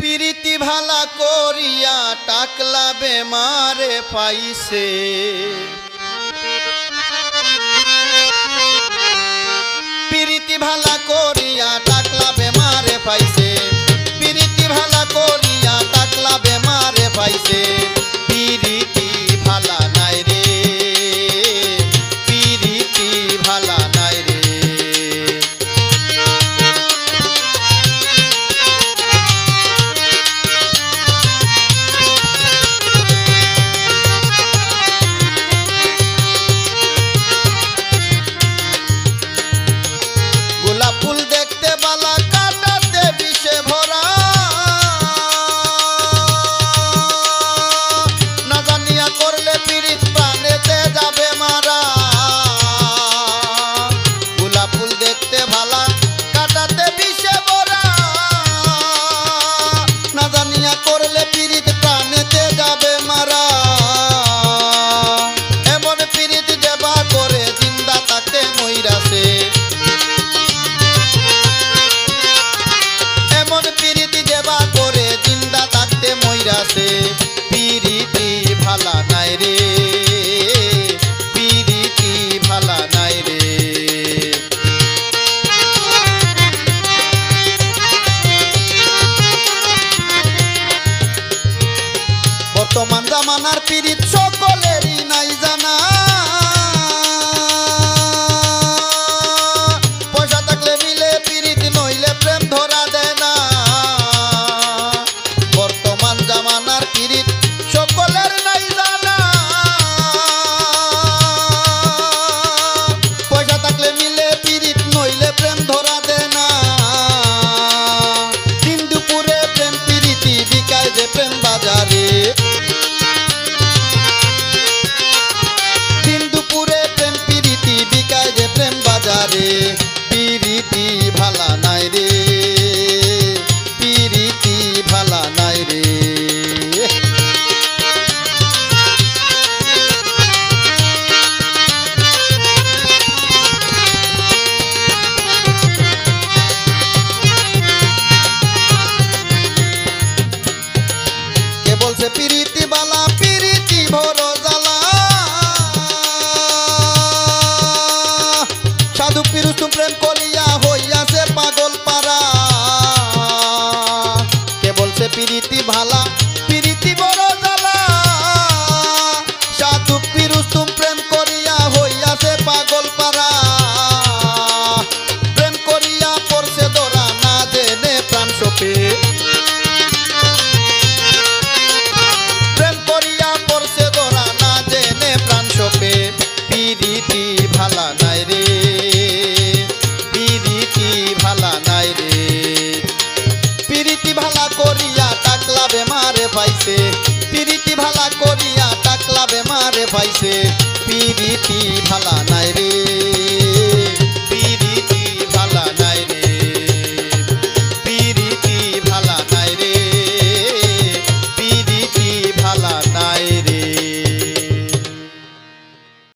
পিরিতি ভালা করিয়া টাকলা বেমারে পাইছে পিরিতি ভালা করিয়া টাকলা বেমারে পাইছে পিরিতি ভালা করিয়া টাকলা বেমারে পাইছে পিরিতি ভালা নাই রে পিরিতি ভালা নাই রে ফুল দেখতে বালা কাটাতে বিষে ভরা না জানিয়া করলে পিরিত প্রাণেতে যাবে মারা গোলাপ ফুল দেখতে ভালা কাটাতে বিষে ভরা না জানিয়া করলে পিরিত প্রাণেতে যাবে মারা এমন পিরিত দেবা করে জিন্দা থাকতে মইরাছে পিরিতি দেবা করে জিন্দা থাকতে মইরাছে পিরিতি ভালা নাই রে পিরিতি ভালা নাই রে বর্তমান জামানার পিরিত সকলেরই নাই জানা পয়সা থাকলে মিলে পিরিত নইলে প্রেম ধরা দেয় না জামানার পিরিত সকলের নাই জানা পয়সা থাকলে মিলে পিরিত নইলে প্রেম ধরা দেয় না দিন দুপুরে প্রেম পিরিতি বিকায় যে প্রেম বাজারে দিন দুপুরে প্রেম পিরিতি বিকায় যে প্রেম বাজারে পিরিতি ভালা নাই রে পিরিতি ভালা নাই রে বলছে পিরিতি বালা পিরিতি ভরো জ্বালা সাধু পিরুস্তু প্রেম করিয়া হইয়াছে পাগল পারা কে বলছে পিরিতি ভালা পিরিতি বড় জ্বালা সাধু পিরুস্তু প্রেম করিয়া হইয়াছে পাগল পারা প্রেম করিয়া পড়ছে দোরা না জেনে প্রাণ সোপে পিরিতি ভালা নাই রে পিরিতি ভালা নাই রে পিরিতি ভালা করিয়া টাকলা বেমারে পাইছে পিরিতি ভালা করিয়া টাকলা বেমারে পাইছে পিরিতি ভালা নাই রে।